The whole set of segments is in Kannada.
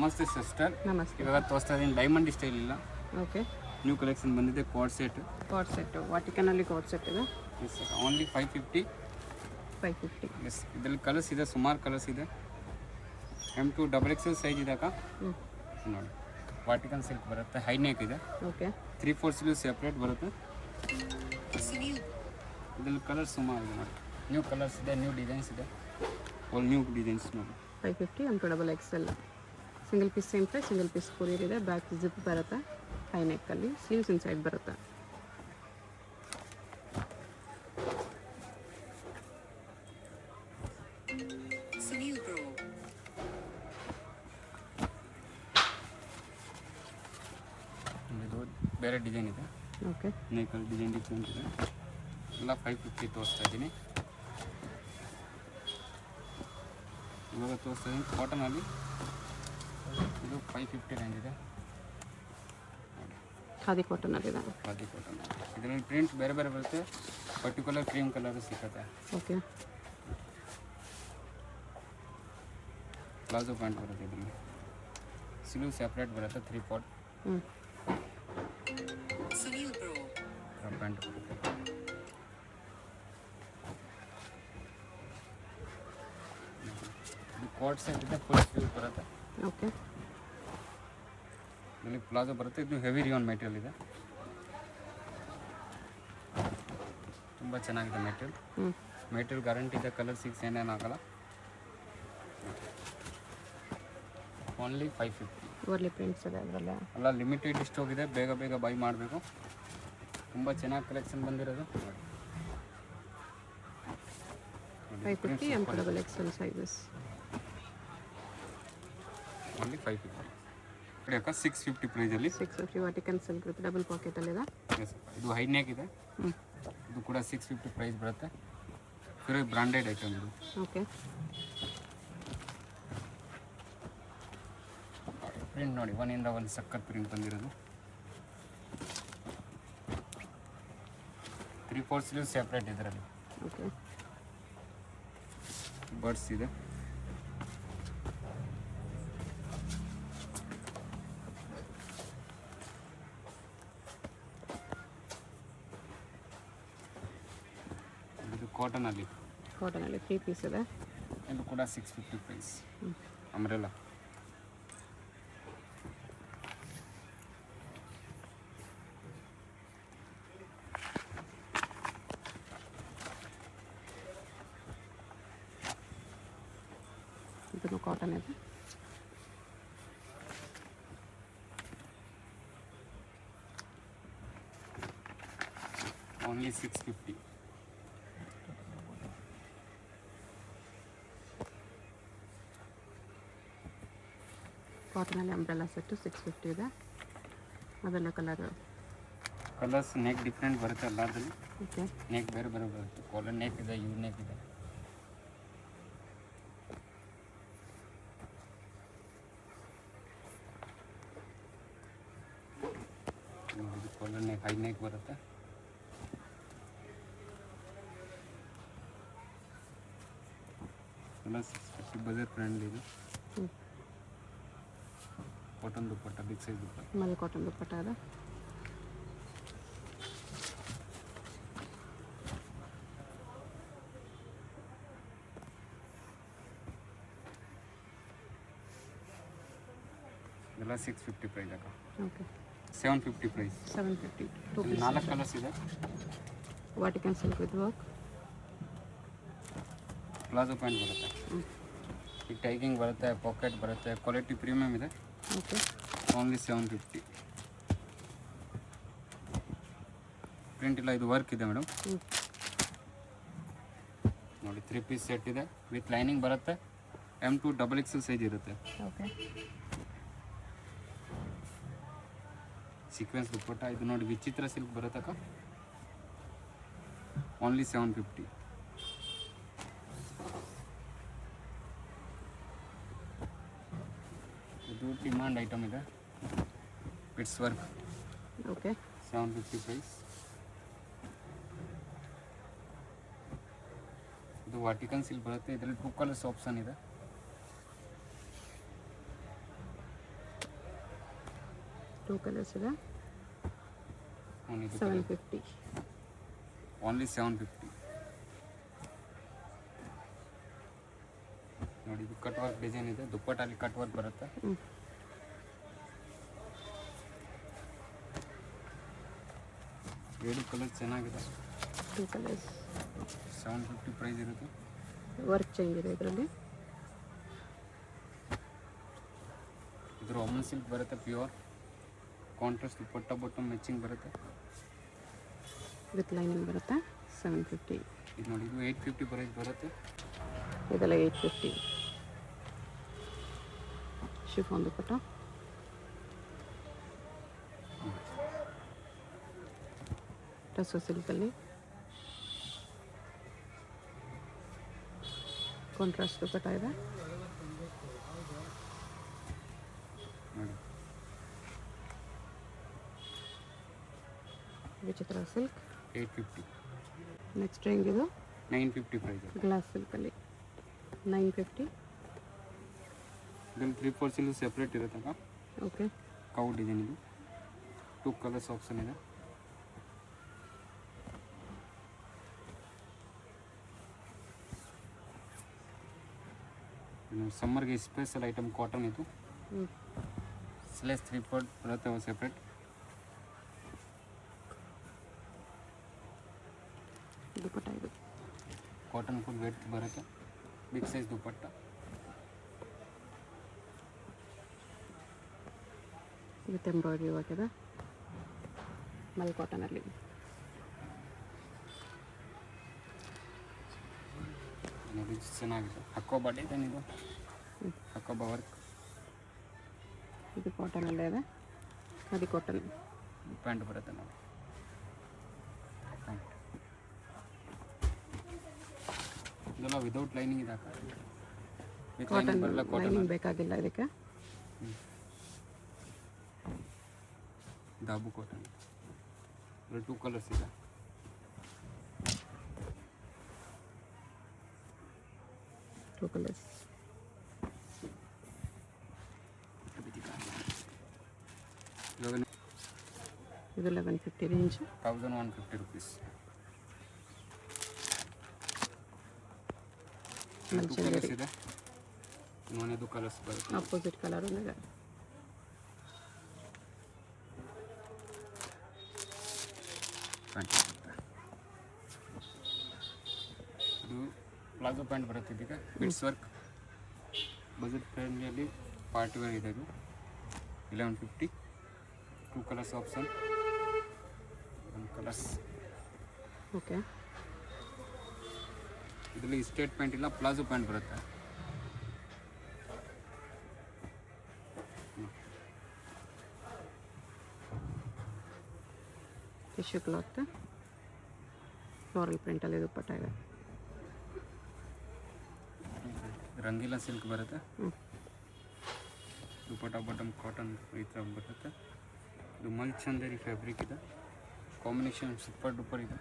ನಮಸ್ತೆ ಸಿಸ್ಟರ್. ನಮಸ್ತೆ. ಇವಾಗ ತೋರಿಸ್ತಾ ಇದ್ದೀನಿ ಡೈಮಂಡ್ ಸ್ಟೈಲ್ ಇಲ್ಲ, ಓಕೆ. ನ್ಯೂ ಕಲೆಕ್ಷನ್ ಬಂದಿದೆ. ಕೋಡ್ ಸೆಟ್ ವಾಟಿಕನಲ್ಲಿ ಕೋಡ್ ಸೆಟ್ ಇದೆ. Yes sir, only 550. 550. ಎಸ್, ಇದರಲ್ಲಿ ಕಲರ್ಸ್ ಇದೆ, ಸುಮಾರು ಕಲರ್ಸ್ ಇದೆ. M2 XXL ಸೈಜ್ ಇದೆ ಅಕ್ಕ. ನೋಡಿ, ವಾಟಿಕನ್ ಸಿಲ್ಕ್ ಬರುತ್ತೆ, ಹೈ ನೆಕ್ ಇದೆ. ಓಕೆ. 3/4 ಸ್ಲೀವ್ ಸೆಪ್ರೇಟ್ ಬರುತ್ತೆ. ಇದರಲ್ಲಿ ಕಲರ್ಸ್ ಸುಮಾರು ಇದೆ ನೋಡಿ. ನ್ಯೂ ಕಲರ್ಸ್ ಇದೆ, ನ್ಯೂ ಡಿಸೈನ್ಸ್ ಇದೆ, ಆಲ್ ನ್ಯೂ ಡಿಸೈನ್ಸ್ ನೋಡಿ. 550 M2 XXL single piece same price. Single piece courier ಇದೆ. ಬ್ಯಾಕ್ ಜಿಪ್ ಬರುತ್ತೆ, ಹೈ ನೆಕ್ಕಲ್ಲಿ ಸ್ಲೀವ್ಸ್ ಇನ್ಸೈಡ್ ಬರುತ್ತೆ. ಇದು ಬೇರೆ ಡಿಸೈನ್ ಇದೆ. ಓಕೆ. ನೆಕ್ಕಲ್ಲಿ ಡಿಸೈನ್ ಡಿಫ್ರೆಂಟ್ ಇದೆ. ಎಲ್ಲ 550 ತೋರಿಸ್ತಾ ಇದ್ದೀನಿ. ಇವಾಗ ತೋರಿಸ್ತಾ ಇದ್ದೀನಿ ಕಾಟನಲ್ಲಿ. ಇದು 550 ರೇಂಜ್ ಇದೆ. ಖಾದಿ ಕಾಟನಲ್ಲಿದೆ. ಖಾದಿ ಕಾಟನ್. ಇದರಲ್ಲಿ ಪ್ರಿಂಟ್ ಬೇರೆ ಬೇರೆ ಬರುತ್ತೆ. ಪರ್ಟಿಕ್ಯುಲರ್ ಕ್ರೀಮ್ ಕಲರ್ ಸಿಗುತ್ತೆ. ಓಕೆ. ಪ್ಲಾಜೋ ಪ್ಯಾಂಟ್ ಬರುತ್ತೆ. ಇದರಲ್ಲಿ ಸ್ಲೀವ್ ಸೆಪ್ರೇಟ್ ಬರುತ್ತೆ. 3/4 ಪ್ಯಾಂಟ್ ಬರುತ್ತೆ. ಇದು ಕೋಟ್ ಸೆಟ್ ಇದೆ, ಫುಲ್ ಸ್ಲೀವ್ ಬರುತ್ತೆ. ಓಕೆ. ಇಲ್ಲಿ ಪ್ಲಾಜೋ ಬರುತ್ತೆ. ಇದು ಹೆವಿ ರಿಯಾನ್ ಮೆಟೀರಿಯಲ್ ಇದೆ, ತುಂಬ ಚೆನ್ನಾಗಿದೆ ಮೆಟೀರಿಯಲ್. ಮೆಟೀರಿಯಲ್ ಗ್ಯಾರಂಟಿ ಇದೆ. ಕಲರ್ 6 ಏನೇನು ಆಗಲ್ಲ. ಓನ್ಲಿ 550. ಓರ್ಲಿ ಪ್ರಿಂಟ್ಸ್ ಇದೆ ಅದರಲ್ಲ. ಎಲ್ಲ ಲಿಮಿಟೆಡ್ ಸ್ಟಾಕ್ ಇದೆ, ಬೇಗ ಬೇಗ ಬೈ ಮಾಡಬೇಕು. ತುಂಬ ಚೆನ್ನಾಗಿ ಕಲೆಕ್ಷನ್ ಬಂದಿರೋದು. 550 M2 XXL ಸೈಜಸ್. ಓನ್ಲಿ 550. ಕಡೆಯಕ್ಕ 650 ಪ್ರೈಸಲ್ಲಿ. 650 ವಾಟಿಕನ್ ಸಿಲ್ಕ್ ವಿತ್ ಡಬಲ್ ಪಾಕೆಟಲ್ಲಿದೆ. ಎಸ್, ಇದು ಹೈ ನೆಕ್ ಇದೆ. ಇದು ಕೂಡ 650 ಪ್ರೈಸ್ ಬರುತ್ತೆ. ಫಿರೋ ಬ್ರಾಂಡೆಡ್ ಐಟಮ್ ಇದು. ಓಕೆ. ಪ್ರಿಂಟ್ ನೋಡಿ, ಒನ್ನಿಂದ ಒಂದು ಸಖತ್ ಪ್ರಿಂಟ್ ಬಂದಿರೋದು. 3/4 ಸ್ಲೀವ್ ಸೆಪ್ರೇಟ್ ಇದರಲ್ಲಿ. ಓಕೆ. ಬರ್ಡ್ಸ್ ಇದೆ. ಇದು ಕಾಟನಲ್ಲಿ 3 ಪೀಸ್ ಇದೆ. ಇದು ಕೂಡ 650 ಪ್ರೈಸ್. ಅಂಬ್ರೆಲಾ. ಇದನ್ನು ಕಾಟನ್ ಇದೆ. ಓನ್ಲಿ 650. ಕಾಟನಲ್ಲಿ ಅಂಬ್ರೆಲಾ ಸೆಟ್ಟು 650 ಇದೆ. ಅದೆಲ್ಲ ಕಲರ್ಸ್ ನೆಕ್ ಡಿಫ್ರೆಂಟ್ ಬರುತ್ತೆ ಎಲ್ಲದರಲ್ಲಿ. ಓಕೆ. ನೆಕ್ ಬೇರೆ ಬೇರೆ ಬರುತ್ತೆ. ಕಾಲರ್ ನೆಕ್ ಇದೆ, ಯು ನೆಕ್ ಇದೆ. ಇದು ಕಾಲರ್ ನೆಕ್, ಹೈ ನೆಕ್ ಬರುತ್ತೆ. ಎಲ್ಲ 650 ಬಜೆಟ್ ಫ್ರೆಂಡ್ಲಿ ಇದು. ಕಾಟನ್ ದುಪ್ಪಟ್ಟ, ಬಿಗ್ ಸೈಜ್ ದುಪ್ಪಟ್ಟ. ಮೇಲೆ ಕಾಟನ್ ದುಪ್ಪಟ್ಟ ಇದೆ. ಎಲ್ಲ 650 ಪ್ರೈಸ್ ಅಕ್ಕ. ಓಕೆ. 750 ಪ್ರೈಸ್. 750. 2 ಪೀಸ್. 4 ಕಲರ್ಸ್ ಇದೆ. Vatican silk with work. Palazzo pant ಬರುತ್ತೆ. ಈ ಟೈಗಿಂಗ್ ಬರುತ್ತೆ, ಪಾಕೆಟ್ ಬರುತ್ತೆ. ಕ್ವಾಲಿಟಿ ಪ್ರೀಮಿಯಮ್ ಇದೆ. ಓಕೆ. ಓನ್ಲಿ 750. ಪ್ರಿಂಟ್ ಇಲ್ಲ, ಇದು ವರ್ಕ್ ಇದೆ ಮೇಡಮ್. ನೋಡಿ, 3 ಪೀಸ್ ಸೆಟ್ ಇದೆ ವಿತ್ ಲೈನಿಂಗ್ ಬರುತ್ತೆ. M2 XXL ಸೈಜ್ ಇರುತ್ತೆ. ಓಕೆ. ಸೀಕ್ವೆನ್ಸ್ ದುಪ್ಪಟ್ಟ. ಇದು ನೋಡಿ, ವಿಚಿತ್ರ ಸಿಲ್ಕ್ ಬರುತ್ತಕ್ಕ. ಓನ್ಲಿ 750. ಇದು ಡಿಮಾಂಡ್ ಐಟಮ್ ಇದೆ, ಪಿಟ್ಸ್ ವರ್ಕ್. ಓಕೆ. 750 ಪ್ರೈಸ್. ಇದು ವಾಟಿಕನ್ ಸಿಲ್ಕ್ ಬರುತ್ತೆ. ಇದರಲ್ಲಿ 2 ಕಲರ್ಸ್ ಆಪ್ಷನ್ ಇದೆ. ಟೂ ಕಲರ್ಸ್ ಇದೆ ನೋಡಿ ಇದು 750. ಓನ್ಲಿ 750. ನೋಡಿ ಇದು ಕಟ್ ವರ್ಕ್ ಡಿಸೈನ್ ಇದೆ, ದುಪ್ಪಟ್ಟಲ್ಲಿ ಕಟ್ ವರ್ಕ್ ಬರುತ್ತೆ. ಹ್ಞೂ. ಎರಡು ಕಲರ್ ಚೆನ್ನಾಗಿದೆ. ಟೂ ಕಲರ್ಸ್ 750 ಪ್ರೈಸ್ ಇರುತ್ತೆ. ವರ್ಕ್ ಚೇಂಜ್ ಇದೆ ಇದರಲ್ಲಿ. ಇದ್ರ ಒಮ್ಮನ್ ಸಿಲ್ಕ್ ಬರುತ್ತೆ, ಪ್ಯೂರ್ ಕಾಂಟ್ರಾಸ್ಟ್ ದುಪ್ಪಟ್ಟ ಬೊಟ್ಟು ಮ್ಯಾಚಿಂಗ್ ಬರುತ್ತೆ. ವಿತ್ ಲೈನಿಂಗ್ ಬರುತ್ತೆ 750. ಇದು ನೋಡಿ ಇದು 850 ಪ್ರೈಸ್ ಬರುತ್ತೆ. ಇದೆಲ್ಲ 850. ಶಿಫಾನ್ ದುಪ್ಪಟ್ಟ. ಟಸೋ ಸಿಲ್ಕಲ್ಲಿ ಕಾಂಟ್ರಾಸ್ಟ್ ದುಪ್ಪಟ್ಟ ಇದೆ. ನೋಡಿ ವಿಚಿತ್ರ ಸಿಲ್ಕ್. 850. ನೆಕ್ಸ್ಟ್ ಹೆಂಗಿದು 950 ಪ್ರೈಸ್. ಗ್ಲಾಸ್ ಸಿಲ್ಕಲ್ಲಿ 950. ಇದರಲ್ಲಿ 3/4 ಸಿಲ್ಕ್ ಸೆಪ್ರೇಟ್ ಇರುತ್ತಲ್ಲ, ಓಕೆ. ಕೌ ಡಿಸೈನ್ ಇದು. 2 ಕಲರ್ಸ್ ಆಪ್ಷನ್ ಇದೆ. ಸಮ್ಮರ್ಗೆ ಸ್ಪೆಷಲ್ ಐಟಮ್ ಕಾಟನ್ ಇದು. ಹ್ಞೂ. ಸ್ಲೇಸ್ 3/4 ಬರುತ್ತೆ ಸೆಪ್ರೇಟ್. ದುಪ್ಪಟ್ಟ ಇದು ಕಾಟನ್ ಫುಲ್ ವೇಟ್ ಬರುತ್ತೆ, big size dupatta. With embroidery work ಇದೆ ಮಲ್ ಕಾಟನಲ್ಲಿ. ನೋಡಿ ಚೆನ್ನಾಗಿದೆ, ಹಕ್ಕೋಬ ಡಿಸೈನ್ ಇದು, ಹಕ್ಕೋಬ ವರ್ಕ್. ಇದು ಕಾಟನಲ್ಲೇ ಇದೆ, ಅದು ಕಾಟನ್. ಪ್ಯಾಂಟ್ ಬರುತ್ತೆ ನೋಡಿ, ಪ್ಯಾಂಟ್ ಇದೆಲ್ಲ ವಿದೌಟ್ ಲೈನಿಂಗ್ ಇದೆ. ವಿತ್ ಕಾಟನ್ ಲೈನಿಂಗ್ ಬರಲ್ಲ, ಕಾಟನ್ ಲೈನಿಂಗ್ ಬೇಕಾಗಿಲ್ಲ ಇದಕ್ಕೆ. ದಾಬು ಕಾಟನ್. ಇದರಲ್ಲಿ 2 ಕಲರ್ಸ್ ಇದೆ. Two colours. ಇವಾಗ ಇದು 1150 ರೇಂಜ್. 1150 rupees. 2 ಕಲರ್ಸ್ ಇದೆ. ಇನ್ನೊಂದು ಕಲರ್ಸ್ ಬರುತ್ತೆ. ಆಪೋಸಿಟ್ ಕಲರ್ ಇದೆ. ಪ್ಯಾಂಟ್ ಇದು ಪ್ಲಾಜೋ ಪ್ಯಾಂಟ್ ಬರುತ್ತೆ. ಇದಕ್ಕೆ bits work, budget friendly party wear ಇದೆ. ಇದು 1150. 2 ಕಲರ್ಸ್ ಆಪ್ಷನ್, 1 ಕಲರ್ಸ್. ಓಕೆ. ಇದರಲ್ಲಿ ಸ್ಟ್ರೇಟ್ ಪ್ಯಾಂಟ್ ಇಲ್ಲ, ಪ್ಲಾಜೋ ಪ್ಯಾಂಟ್ ಬರುತ್ತೆ. ಟಿಶ್ಯೂ ಕ್ಲಾತ್, ಫ್ಲೋರಲ್ ಪ್ರಿಂಟಲ್ಲಿ ದುಪ್ಪಟ್ಟ ಇದೆ. ರಂಗೀಲಾ ಸಿಲ್ಕ್ ಬರುತ್ತೆ. ಹ್ಞೂ. ದುಪ್ಪಟ್ಟ ಬಾಟಮ್ ಕಾಟನ್ ಈ ಥರ ಬರುತ್ತೆ. ಇದು ಮಲ್ಚಂದೇರಿ ಫ್ಯಾಬ್ರಿಕ್ ಇದೆ, ಕಾಂಬಿನೇಷನ್ ಸೂಪರ್ ಡೂಪರ್ ಇದೆ.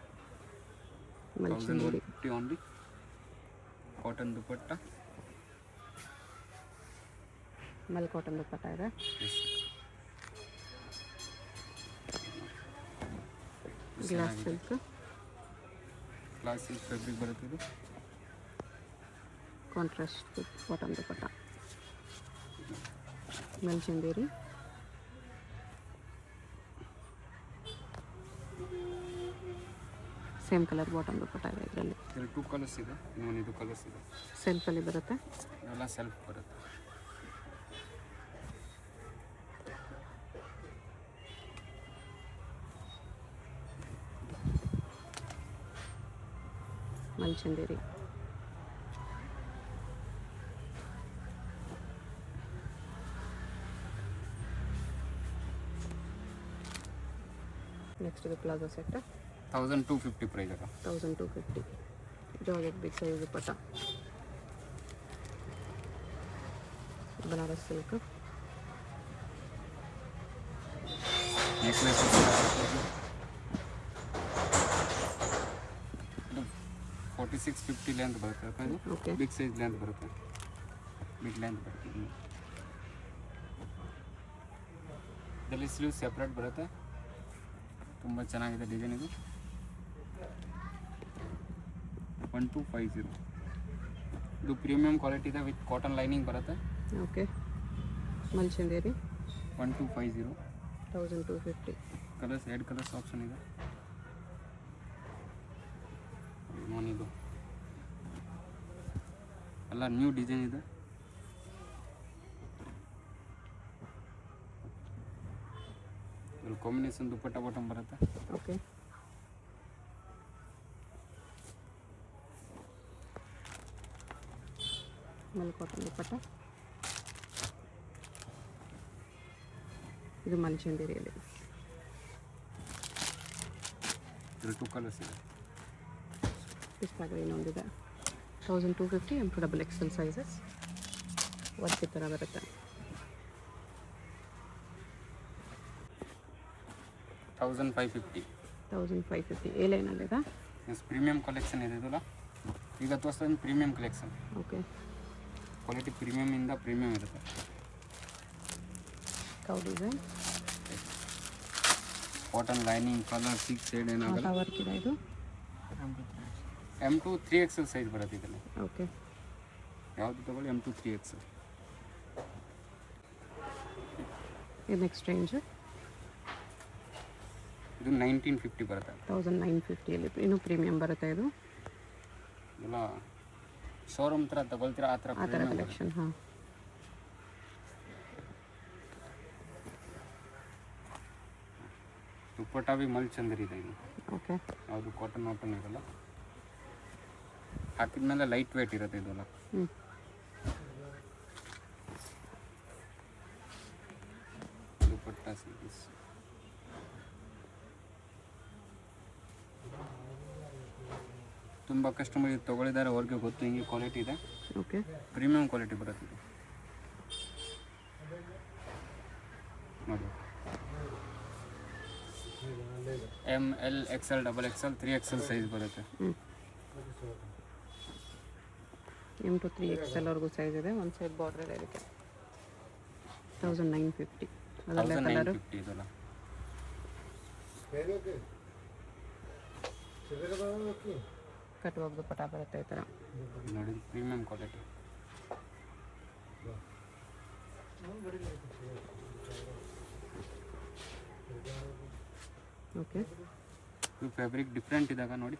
ಮಲ್ಚಂದೇರಿ 1150 ಓನ್ಲಿ. ಕಾಟನ್ ದುಪ್ಪಟ್ಟ. ಮಲ್ ಕಾಟನ್ ದುಪ್ಪಟ್ಟ ಇದೆ. Glass silk, glass silk fabric ಬರುತ್ತೆ. ಇದು ಕಾಂಟ್ರಾಸ್ಟ್ ಕಾಟನ್ ದುಪ್ಪಟ್ಟ. ಮಲ್ಚಂದೇರಿ. ಸೇಮ್ ಕಲರ್ ಬಾಟಮ್ ದುಪ್ಪಟ್ಟ ಇದೆ ಇದರಲ್ಲಿ. 2 ಕಲರ್ಸ್ ಇದೆ. ಇನ್ನೊಂದು ಕಲರ್ಸ್ ಇದೆ. ಸೆಲ್ಫಲ್ಲಿ ಬರುತ್ತೆ. ಎಲ್ಲ ಸೆಲ್ಫ್ ಬರುತ್ತೆ. ಮಲ್ಚಂದೇರಿ. ನೆಕ್ಸ್ಟ್ ಇದು ಪ್ಲಾಜೋ ಸೆಟ್ 1250 ಪ್ರೈಸ್ ಅಲ್ಲ. 1250. ಜಾರ್ಜೆಟ್ ಬಿಗ್ ಸೈಜ್ ದುಪ್ಪಟ್ಟ. ಬನಾರಸ್ ಸಿಲ್ಕ್. ನೆಕ್ಲೆಸ್ 4650 ಲೆಂತ್ ಬರುತ್ತೆ. ಓಕೆ. ಬಿಗ್ ಸೈಜ್ ಲೆಂತ್ ಬರುತ್ತೆ, ಬಿಗ್ ಲೆಂತ್ ಬರುತ್ತೆ. ಇದರಲ್ಲಿ ಸ್ಲೀವ್ ಸೆಪ್ರೇಟ್ ಬರುತ್ತೆ, ತುಂಬ ಚೆನ್ನಾಗಿದೆ ಡಿಸೈನ್ ಇದು. 1250 ಇದು ಪ್ರೀಮಿಯಂ ಕ್ವಾಲಿಟಿ ಇದೆ ವಿತ್ ಕಾಟನ್ ಲೈನಿಂಗ್ ಬರುತ್ತೆ. ಓಕೆ, ಮಲ್ಚಂದೇರಿ 1250 1250. ಕಲರ್ಸ್ 2 ಕಲರ್ಸ್ ಆಪ್ಷನ್ ಇದೆ. ಇದು ಎಲ್ಲ ನ್ಯೂ ಡಿಸೈನ್ ಇದೆ. ಕಾಂಬಿನೇಷನ್ ದುಪ್ಪಟ್ಟ ಬಾಟಮ್ ಬರುತ್ತೆ. ಓಕೆ, ಮಲ್ ಕಾಟನ್ ದುಪ್ಪಟ್ಟ. ಇದು ಮಲ್ಚಂದೇರಿಯಲ್ಲಿ ಇದು 2 ಕಲರ್ಸ್ ಇದೆ. ಪಿಸ್ತಾ ಗ್ರೀನ್ ಒಂದಿದೆ. 1250 M2XXL ಸೈಜಸ್. ವರ್ಕ್ ಈ ಥರ ಬರುತ್ತೆ. 1550 ಎ ಲೈನಲ್ಲಿದೆ. ಎಸ್, ಪ್ರೀಮಿಯಂ ಕಲೆಕ್ಷನ್ ಇದೆ ಇದಲ್ಲ. ಈಗ ತೋರಿಸ್ತಾ ಪ್ರೀಮಿಯಂ ಕಲೆಕ್ಷನ್. ಓಕೆ, ಕ್ವಾಲಿಟಿ ಪ್ರೀಮಿಯಮಿಂದ ಪ್ರೀಮಿಯಂ ಇರುತ್ತೆ. ಕೌ design, cotton lining, colour 6 shade ಏನಾಗಲ್ಲ. ವರ್ಕ್ ಇದೆ. ಇದು M2 3XL ಸೈಜ್ ಬರುತ್ತೆ ಇದರಲ್ಲಿ. ಓಕೆ, ಯಾವುದು ತಗೊಳ್ಳಿ M2 3XL. ಇದು ನೆಕ್ಸ್ಟ್ ರೇಂಜ್. ಇದು 1950 ಬರುತ್ತೆ. 1950 ಇನ್ನೂ ಪ್ರೀಮಿಯಂ ಬರುತ್ತೆ. ಇದು ಎಲ್ಲ ಶೋರೂಮ್ ಥರ ತಗೊಳ್ತೀರಾ ಆ ಥರ ಕಲೆಕ್ಷನ್. ಹಾಂ, ದುಪ್ಪಟ್ಟ ಬಿ ಮಲ್ಚಂದರಿ ಇದೆ ಇದು. ಓಕೆ, ಯಾವುದು ಕಾಟನ್ ಇರಲ್ಲ. ಹಾಕಿದ ಮೇಲೆ ಲೈಟ್ ವೇಟ್ ಇರುತ್ತೆ ಇದೆಲ್ಲ. ದುಪ್ಪಟ್ಟ ಸೀರೀಸ್ ತುಂಬ ಕಸ್ಟಮರ್ ಇದು ತೊಗೊಳಿದ್ದಾರೆ, ಅವ್ರಿಗೆ ಗೊತ್ತು ಹಿಂಗೆ ಕ್ವಾಲಿಟಿ ಇದೆ. ಓಕೆ, ಪ್ರೀಮಿಯಂ ಕ್ವಾಲಿಟಿ ಬರುತ್ತೆ ಇದು. ನೋಡಿ, ML XL XXL 3XL size ಬರುತ್ತೆ. M2 3XL ವರೆಗೂ ಸೈಜ್ ಇದೆ. ಒಂದು ಸೈಡ್ ಬಾರ್ಡರ್ ಇದೆ. ಇದಕ್ಕೆ 1950. ಅದರಲ್ಲೇ ಕಲರು 1950 ಇದೆಲ್ಲ. ಕಟ್ ವರ್ಕ್ ದುಪ್ಪಟ್ಟ ಬರುತ್ತೆ ಈ ಥರ. ನೋಡಿ, ಪ್ರೀಮಿಯಂ ಕ್ವಾಲಿಟಿ. ಓಕೆ, ಇದು ಫ್ಯಾಬ್ರಿಕ್ ಡಿಫ್ರೆಂಟ್ ಇದ್ದಾಗ ನೋಡಿ,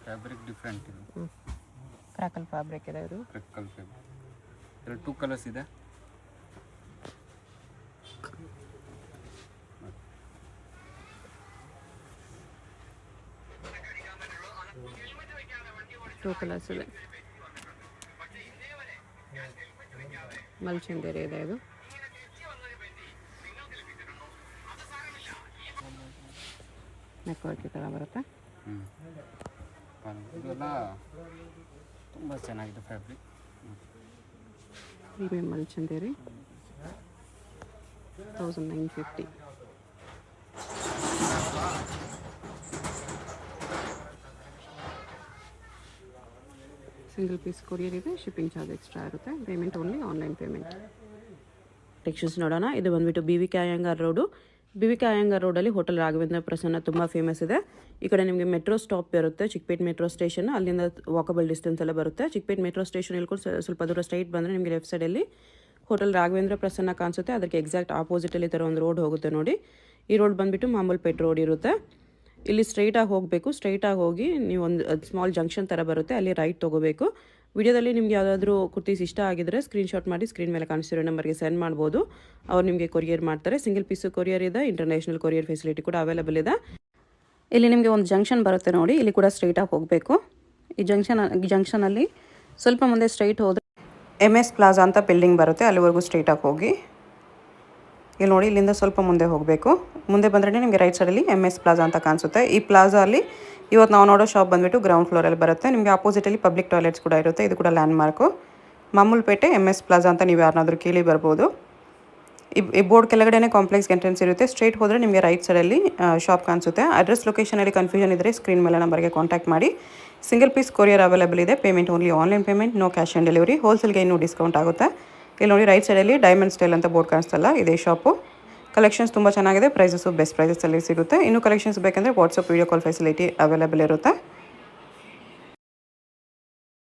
ಫ್ಯಾಬ್ರಿಕ್ ಡಿಫ್ರೆಂಟ್ ಇದೆ. ಕ್ರಾಕಲ್ ಫ್ಯಾಬ್ರಿಕ್ ಇದೆ. ಇದು ಕ್ರಿಕಲ್ ಫ್ಯಾಬ್ರಿಕ್. ಇದರಲ್ಲಿ 2 ಕಲರ್ಸ್ ಇದೆ. ಟೂ ಕಲರ್ಸ್ ಇದೆ. ಮಲ್ಚಂದೇರಿ ಇದೆ. ಇದು ನೆಕ್ ವರ್ಕ್ ಈ ಥರ ಬರುತ್ತೆ. ಇದೆಲ್ಲ ತುಂಬ ಚೆನ್ನಾಗಿದೆ ಫ್ಯಾಬ್ರಿಕ್. ಪ್ರೀಮಿಯಂ ಮಲ್ಚಂದೇರಿ 1950. ಸಿಂಗಲ್ ಪೀಸ್ ಕೊರಿಯರ್ ಇದೆ. ಶಿಪ್ಪಿಂಗ್ ಚಾರ್ಜ್ ಎಕ್ಸ್ಟ್ರಾ ಇರುತ್ತೆ. Payment only online payment. Textures ನೋಡೋಣ. ಇದು ಬಂದುಬಿಟ್ಟು BVK Iyengar road. BVK Iyengar ರೋಡಲ್ಲಿ ಹೋಟೆಲ್ ರಾಘವೇಂದ್ರ ಪ್ರಸನ್ನ ತುಂಬ ಫೇಮಸ್ ಇದೆ. ಈ ಕಡೆ ನಿಮಗೆ ಮೆಟ್ರೋ ಸ್ಟಾಪ್ ಇರುತ್ತೆ, ಚಿಕ್ಕಪೇಟೆ ಮೆಟ್ರೋ ಸ್ಟೇಷನ್. ಅಲ್ಲಿಂದ ವಾಕಬಲ್ ಡಿಸ್ಟೆನ್ಸ್ ಎಲ್ಲ ಬರುತ್ತೆ. ಚಿಕ್ಕಪೇಟೆ ಮೆಟ್ರೋ ಸ್ಟೇಷನ್ ಇಳ್ಕೊಂಡು ಸ್ವಲ್ಪ ದೂರ ಸ್ಟ್ರೈಟ್ ಬಂದರೆ ನಿಮಗೆ ಲೆಫ್ಟ್ ಸೈಡಲ್ಲಿ ಹೋಟೆಲ್ ರಾಘವೇಂದ್ರ ಪ್ರಸನ್ನ ಕಾಣಿಸುತ್ತೆ. ಅದಕ್ಕೆ ಎಕ್ಸಾಕ್ಟ್ ಆಪೋಸಿಟಲ್ಲಿ ಈ ಥರ ಒಂದು ರೋಡ್ ಹೋಗುತ್ತೆ ನೋಡಿ. ಈ ರೋಡ್ ಬಂದುಬಿಟ್ಟು ಮಾಮೂಲ್ಪೇಟ್ ರೋಡ್ ಇರುತ್ತೆ. ಇಲ್ಲಿ ಸ್ಟ್ರೈಟಾಗಿ ಹೋಗಬೇಕು. ಸ್ಟ್ರೈಟಾಗಿ ಹೋಗಿ ನೀವು ಒಂದು ಸ್ಮಾಲ್ ಜಂಕ್ಷನ್ ಥರ ಬರುತ್ತೆ, ಅಲ್ಲಿ ರೈಟ್ ತೊಗೋಬೇಕು. ವಿಡಿಯೋದಲ್ಲಿ ನಿಮ್ಗೆ ಯಾವುದಾದ್ರೂ ಕುರ್ತೀಸ್ ಇಷ್ಟ ಆಗಿದ್ರೆ ಸ್ಕ್ರೀನ್ಶಾಟ್ ಮಾಡಿ ಸ್ಕ್ರೀನ್ ಮೇಲೆ ಕಾಣಿಸ್ತಿರೋ ನಂಬರ್ಗೆ ಸೆಂಡ್ ಮಾಡ್ಬೋದು. ಅವ್ರು ನಿಮಗೆ ಕೊರಿಯರ್ ಮಾಡ್ತಾರೆ. ಸಿಂಗಲ್ ಪೀಸು ಕೊರಿಯರ್ ಇದೆ. ಇಂಟರ್ನ್ಯಾಷನಲ್ ಕೊರಿಯರ್ ಫೆಸಿಲಿಟಿ ಕೂಡ ಅವೈಲೇಬಲ್ ಇದೆ. ಇಲ್ಲಿ ನಿಮಗೆ ಒಂದು ಜಂಕ್ಷನ್ ಬರುತ್ತೆ ನೋಡಿ. ಇಲ್ಲಿ ಕೂಡ ಸ್ಟ್ರೈಟಾಗಿ ಹೋಗಬೇಕು. ಈ ಜಂಕ್ಷನಲ್ಲಿ ಸ್ವಲ್ಪ ಮುಂದೆ ಸ್ಟ್ರೈಟ್ ಹೋದರೆ MS ಪ್ಲಾಜಾ ಅಂತ ಬಿಲ್ಡಿಂಗ್ ಬರುತ್ತೆ. ಅಲ್ಲಿವರೆಗೂ ಸ್ಟ್ರೈಟಾಗಿ ಹೋಗಿ ಇಲ್ಲಿ ನೋಡಿ, ಇಲ್ಲಿಂದ ಸ್ವಲ್ಪ ಮುಂದೆ ಹೋಗಬೇಕು. ಮುಂದೆ ಬಂದರೆ ನಿಮಗೆ ರೈಟ್ ಸೈಡಲ್ಲಿ MS ಪ್ಲಾಜಾ ಅಂತ ಕಾಣಿಸುತ್ತೆ. ಈ ಪ್ಲಾಜಾ ಅಲ್ಲಿ ಇವತ್ತು ನಾವು ನೋಡೋ ಶಾಪ್ ಬಂದುಬಿಟ್ಟು ಗ್ರೌಂಡ್ ಫ್ಲೋರಲ್ಲಿ ಬರುತ್ತೆ. ನಿಮಗೆ ಆಪೋಸಿಟಲ್ಲಿ ಪಬ್ಲಿಕ್ ಟಾಯ್ಲೆಟ್ಸ್ ಕೂಡ ಇರುತ್ತೆ. ಇದು ಕೂಡ ಲ್ಯಾಂಡ್ ಮಾರ್ಕು ಮಾಮೂಲ್ಪೇಟೆ MS ಪ್ಲಾಜಾ ಅಂತ ನೀವು ಯಾರನ್ನಾದ್ರೂ ಕೇಳಿ ಬರ್ಬೋದು. ಈ ಬೋರ್ಡ್ ಕೆಳಗಡೆ ಕಾಂಪ್ಲೆಕ್ಸ್ ಎಂಟ್ರೆನ್ಸ್ ಇರುತ್ತೆ. ಸ್ಟ್ರೈಟ್ ಹೋದರೆ ನಿಮಗೆ ರೈಟ್ ಸೈಡಲ್ಲಿ ಶಾಪ್ ಕಾಣಿಸುತ್ತೆ. ಅಡ್ರೆಸ್ ಲೊಕೇಶನಲ್ಲಿ ಕನ್ಫ್ಯೂಷನ್ ಇದ್ದರೆ ಸ್ಕ್ರೀನ್ ಮೇಲೆ ನಂಬರ್ಗೆ ಕಾಂಟ್ಯಾಕ್ಟ್ ಮಾಡಿ. ಸಿಂಗಲ್ ಪೀಸ್ ಕೊರಿಯರ್ ಅವೈಲೇಬಲ್ ಇದೆ. Payment only online payment, no cash on delivery. ಹೋಲ್ಸೇಲ್ಗೆ ಇನ್ನೂ ಡಿಸ್ಕೌಂಟ್ ಆಗುತ್ತೆ. ಇಲ್ಲಿ ನೋಡಿ ರೈಟ್ ಸೈಡಲ್ಲಿ ಡೈಮಂಡ್ ಸ್ಟೈಲ್ ಅಂತ ಬೋರ್ಡ್ ಕಾಣಿಸ್ತಲ್ಲ, ಇದೇ ಶಾಪು. ಕಲೆಕ್ಷನ್ಸ್ ತುಂಬ ಚೆನ್ನಾಗಿದೆ, ಪ್ರೈಸಸ್ಸು ಬೆಸ್ಟ್ ಪ್ರೈಸಸಲ್ಲಿ ಸಿಗುತ್ತೆ. ಇನ್ನೂ ಕಲೆಕ್ಷನ್ಸ್ ಬೇಕಂದರೆ WhatsApp video call facility available ಇರುತ್ತೆ.